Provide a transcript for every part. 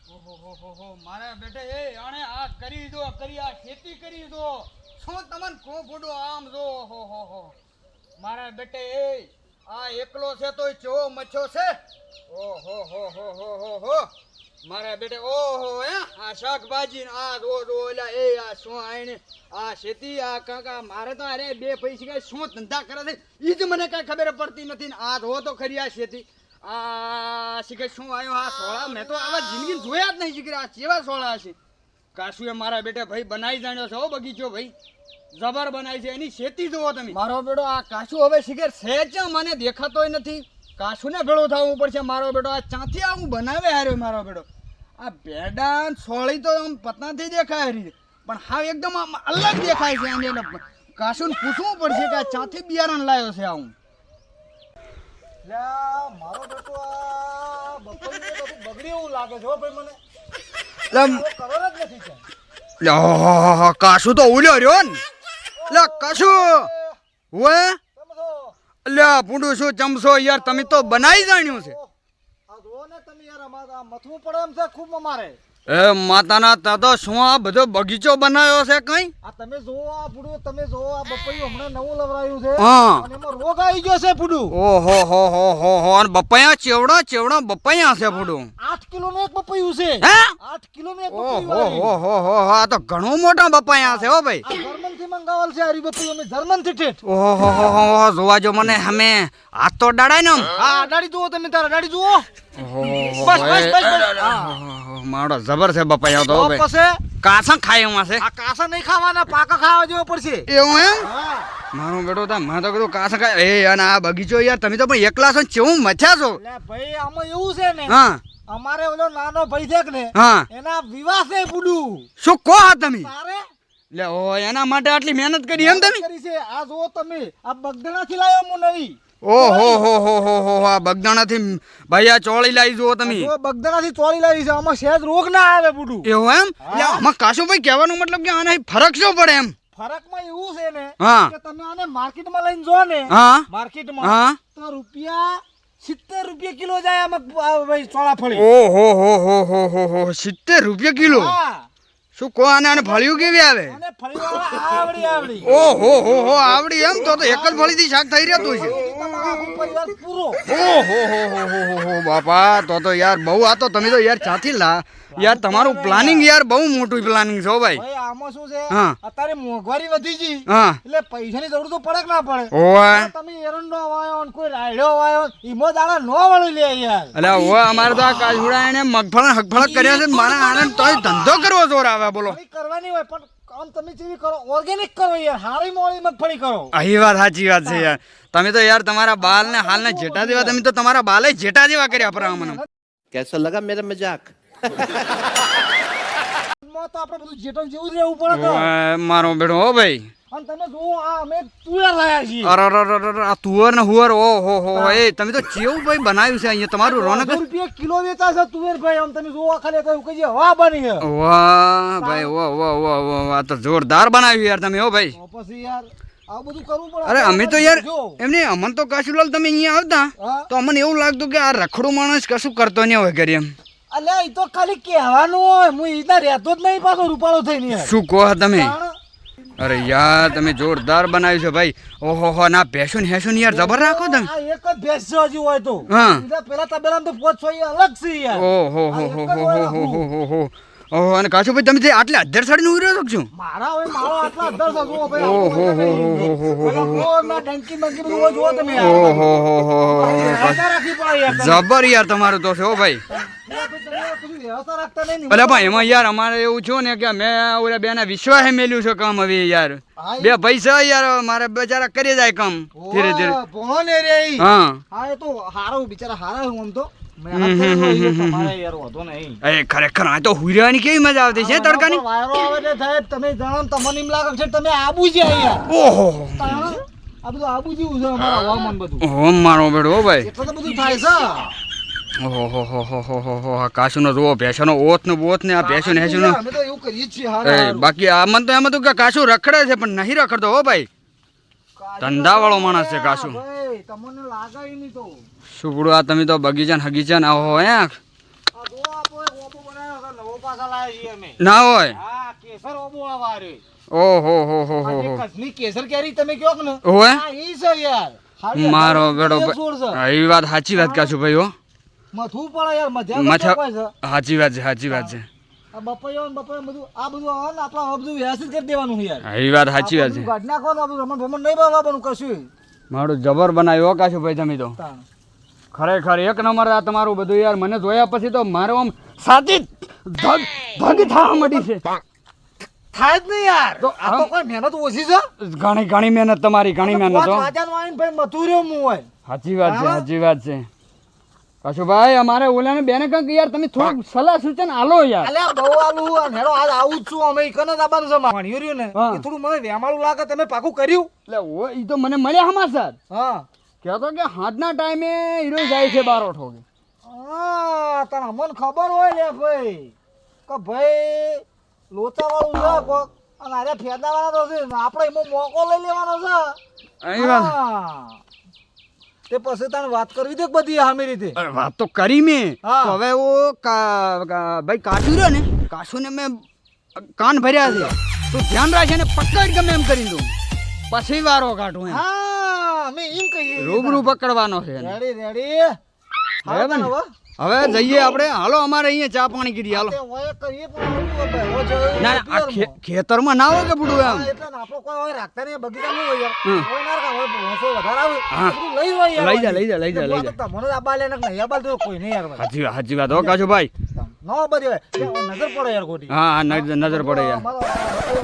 ઓહો મારા બેટે એ આણે આ કરી દો કરી આ ખેતી કરી દો શું તમને કો ફોડો આમ જો ઓહો મારા બેટે એ આ એકલો છે તોય ચો મચ્છો છે ઓહો મારા બેટે ઓહો હે આ શાકભાજી આ દો ઓલા એ આ શું આઈને આ ખેતી આ કાકા મારે તો અરે બે પૈસા શું ધંધા કરે છે ઈ જ મને કઈ ખબર પડતી નથી આ જો તો ખરી આ ખેતી આ શીખે શું આવ્યો આ સોળા મેં તો આવા જિંદગી જોયા જ નહીં શીખે આ કેવા સોળા છે કાશુએ મારા બેટે ભાઈ બનાવી જાણ્યો છે હો બગીચો ભાઈ જબર બનાવી છે એની ખેતી જુઓ તમે મારો બેટો આ કાશુ હવે શીખે સહેજ મને દેખાતોય નથી કાશુને ભેળો થવું પડશે મારો બેટો આ ચાથી આવું બનાવે હાર્યો મારો બેટો આ ભેડાન સોળી તો આમ પતનાથી દેખાય હારી પણ હા એકદમ આમ અલગ દેખાય છે આને એટલે કાશુને પૂછવું પડશે કે આ ચાથી બિયારણ લાવ્યો છે આવું મારો બેટો આ બપોરનું બધું બગડી એવું લાગે છે હો ભાઈ મને ખબર જ નથી કાશુ તો ઉલ્યો રહ્યો ને લે કાશુ ઓએ લે પૂંડું શું ચમસો યાર તમે તો બનાવી જાણ્યું છે આ જો ને તમે યાર અમારા મથવું પડે એમ છે ખૂબ અમારે એ માતાના તાતો શું આ બધો બગીચો બનાવ્યો છે કઈ આ તમે જોવો આ પૂડું તમે જોવો આ બપૈયું હમણાં નવું લવરાયું છે હા અને એમાં રોગ આવી ગયો છે પૂડું ઓહો હો અને બપૈયા ચેવડા બપૈયા છે પૂડું 8 કિલો નું એક બપૈયું છે હે 8 કિલો નું એક ઓહો બપૈયું હો આ તો ઘણું મોટા બપૈયા છે હો ભાઈ આ જર્મન થી મંગાવેલ છે હરી બપૈયું અમે જર્મન થી ઠેઠ ઓહો જોવા જો મને અમે હાથ તો ડાડાય ને હા અડાડી જુઓ તમે તારા અડાડી જુઓ બસ મારો જબર છે બપૈયા તો ભાઈ પછી કાસા ખાય એમાં છે આ કાસા નહીં ખાવાના પાકા ખાવા જેવો પડશે એવું એમ હા મારો બેટો તા મેં તો કીધું કાસા ખાય એ અને આ બગીચો યાર તમે તો પણ એકલા છો કેવું મથ્યા છો લે ભાઈ આમાં એવું છે ને હા અમારે ઓલો નાનો ભાઈ છે કે ને હા એના વિવાહ છે પૂડું શું કહો તમે તારે લે ઓ એના માટે આટલી મહેનત કરી એમ તમે કરી છે આ જો તમે આ બગદણા થી લાવ્યો હું નવી ઓહો આ બગદાણાથી ભાઈ આ ચોળી લાવી જુઓ તમે જો બગદણા થી ચોળી લાવી છે આમાં સહેજ રોગ ના આવે પૂડું એવું એમ એટલે આમાં કાશુભાઈ કહેવાનો મતલબ કે આને ફરક શું પડે એમ ફરકમાં એવું છે ને હા કે તમે આને માર્કેટમાં લઈને જો ને હા માર્કેટમાં હા તો રૂપિયા 70 રૂપિયા કિલો જાય આમાં ભાઈ ચોળા ફળી ઓહો 70 રૂપિયા કિલો હા શું કહો આને ફળિયું કેવી આવે અને ફળીવાળા આવડી ઓહો આવડી એમ તો એક જ ફળીથી શાક થઈ રહેતું છે તમારો આખો પરિવાર પૂરો ઓહો બાપા તો યાર બહુ આ તો તમે તો યાર ચાથી યાર તમારું પ્લાનિંગ યાર બહુ મોટું પ્લાનિંગ છે ભાઈ ભાઈ આમાં શું છે હા અત્યારે મોંઘવારી વધી ગઈ હા એટલે પૈસાની જરૂર તો પડે કે ના પડે ઓય તમે એરંડો વાયો ને કોઈ રાયડો વાયો ઈમો દાડા નો વળી લે યાર અલ્યા ઓય અમારે તો આ કાજુડા એને મગફળ હગફળ કર્યા છે મારા આનંદ તોય ધંધો કરવો જોર આવે બોલો કરવાની હોય પણ કામ તમે જેવી કરો ઓર્ગેનિક કરો યાર હારી મોળી મગફળી કરો અહીં વાત સાચી વાત છે યાર તમે તો યાર તમારા બાલ ને હાલ ને જેટા જેવા તમે તો તમારા બાલે જેટા જેવા કર્યા પરા મને कैसा लगा मेरा मजाक તો આપણે બધું જેટલ જેવું જ રહેવું પડે તો મારો બેડો હો ભાઈ અને તમે જુઓ આ અમે તુવેર લાયા છીએ અરે આ તુવર ને હુવર ઓહો એ તમે તો ચેવું ભાઈ બનાવ્યું છે અહીંયા તમારું રોનક રૂપિયા કિલો વેચા છે તુવેર ભાઈ આમ તમે જુઓ ખાલી કહ્યું કે હવા બની છે વાહ ભાઈ વાહ આ તો જોરદાર બનાવ્યું યાર તમે હો ભાઈ તો પછી યાર આ બધું કરવું પડે અરે અમે તો યાર એમને અમન તો કાશુલાલ તમે અહીંયા આવતા તો અમને એવું લાગતું કે આ રખડું માણસ કશું કરતો નહીં હોય કરી એમ અલ્યા ઈ તો ખાલી કહેવાનું હોય હું ઈના રહેતો જ નહીં પાછો રૂપાળો થઈને યાર શું કહો તમે અરે યાર તમે જોરદાર બનાવ્યું છે ભાઈ ઓહો ના ભેંસું હેસું યાર જબર રાખો તમે આ એક જ ભેંસ છે હજી હોય તો હા ઈના પેલા તબેલામાં તો પોચ છો અલગ છે યાર ઓહો ઓહો અને કાશુભાઈ તમે જે આટલે અધર સાડી ઉઈ રહ્યો છો મારા હવે મારો આટલા અધર છે જુઓ ભાઈ ઓહો ના ડંકી બંકી બધું જુઓ તમે યાર ઓહો રાખી પડે યાર જબર યાર તમારું તો છે હો ભાઈ વ્યવસ્થા રાખતા નહીં અલે ભાઈ એમાં યાર અમારે એવું છું ને કે મેં ઓલા બેના વિશ્વાસે મેલ્યું છે કામ હવે યાર બે પૈસા યાર મારે બચારા કરી જાય કામ ધીરે ધીરે ભણો ને રે હા હા એ તો હારો બિચારા હારા હું આમ તો ખરેખર આ તો હુર્યાની કેવી મજા આવતી છે તડકાની વાયરો આવે ને સાહેબ તમે જાણો તમને એમ લાગે છે તમે આબુ છે યાર ઓહો આ બધું આબુ જેવું છે અમારા હવામાન બધું ઓહો મારો બેડો ભાઈ એટલે તો બધું થાય છે ઓહો આ કાશુનો જોવો ભેંસોનો ઓત ને બોત ને આ ભેંસો ને હેસુનો અમે તો એવું કરીએ જ છીએ હારા બાકી આમાં તો એમાં તો કે કાશુ રખડે છે પણ નહીં રખડતો હો ભાઈ ધંધા વાળો માણસ છે કાશુ ભાઈ તમને લાગે નહીં તો શું પૂરું આ તમે તો બગીચા હગીચા ના હો હે આ જો આપો ઓપો બનાવ્યો પાછા લાયા છીએ અમે ના હોય હા કેસર ઓબો આવારે ઓહો હો હો હો આ જે હો કસની કેસર કેરી તમે કયો કે ને ઓય આ ઈ છે યાર હારી મારો બેડો એક છોડ છે. હા, એ વાત સાચી વાત કાશું ભાઈ હો મથવું પડે યાર મધ્યા મથા કોઈ છે સાચી વાત છે સાચી વાત છે આ બપૈયો ને બપૈયો બધું આ બધું આવે ને આપણે આ બધું વ્યવસ્થિત કરી દેવાનું છે યાર હા, એ વાત સાચી વાત છે કાઢ નાખવાનું આપણું રમણ ભમણ નહીં બાવાનું કશું મારું જબર બનાવ્યો કાશું ભાઈ તમે તો તાણ. ખરેખર એક નંબર આ તમારું બધું યાર મને જોયા પછી તો મારો આમ સાચી ધગ ધગ થવા માંડી છે થાય જ નહીં યાર તો આ તો કોઈ મહેનત ઓછી છે ઘણી ઘણી મહેનત તમારી ઘણી મહેનત હો વાજાનું આવીને ભાઈ મથું રહ્યો હું હોય સાચી વાત છે હા? સાચી વાત છે કાશું ભાઈ અમારે ઓલાને બેને કંઈક યાર તમે થોડુંક સલાહ સૂચન આલો યાર અલ્યા બહુ આલું અને હેડો આજ આવું જ છું અમે ઈકન જ આવવાનું છે ભણ્યું રહ્યું ને હા. એ થોડું મને વેમાળું લાગે તમે પાકું કર્યું એટલે ઓ ઈ તો મને મળ્યા સમાચાર હા કહેતો કે હાથના ટાઈમે હીરો જાય છે બારો ઠોકે હા તને અમને ખબર હોય લે ભાઈ કે ભાઈ લોચાવાળું છે કોક અને અરે ફેદાવાળા તો છે ને આપણે એમાં મોકો લઈ લેવાનો છે અહીં વાત હા. તે પછી તને વાત કરવી દે બધી હામી રીતે અરે વાત તો કરી મેં હા. તો હવે ઓ ભાઈ કાચું રહ્યો ને કાચું ને મેં કાન ભર્યા છે તો ધ્યાન રાખે ને પકડ ગમે એમ કરી દઉં પછી વારો કાઢું એમ હા અમે એમ કહીએ રૂબરૂ પકડવાનો છે એને. રેડી રેડી બરાબર ને? હવે જઈએ આપણે હાલો અમારે અહીંયા ચા પાણી કરી હાલો તે ઓય કરીએ પણ આવું ભાઈ હો જો ના ના, આ ખેતરમાં ના હોય કે બુડું એમ એટલે ને આપણો કોઈ હોય રાખતા નહીં બગીચા નહીં હોય યાર હમ. કોઈ ના રાખા હોય ભોંસો વધારે આવે હા. બધું લઈ હોય યાર લઈ જા, લઈ જા, લઈ જા, લઈ જા. મને તો આબા લે ને નહીં આબા તો કોઈ નહીં યાર ભાઈ સાચી વાત સાચી વાત હો કાચું ભાઈ ન બધી હોય તે નજર પડે યાર ખોટી હા હા નજર પડે યાર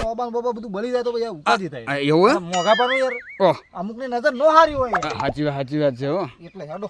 ઓબાન બોબા બધું બળી જાય તો પછી ઉપાજી થાય આ એવું હે? મોઘા પણ યાર ઓહ અમુક ની નજર નો હારી હોય યાર. સાચી વાત છે હો એટલે હેડો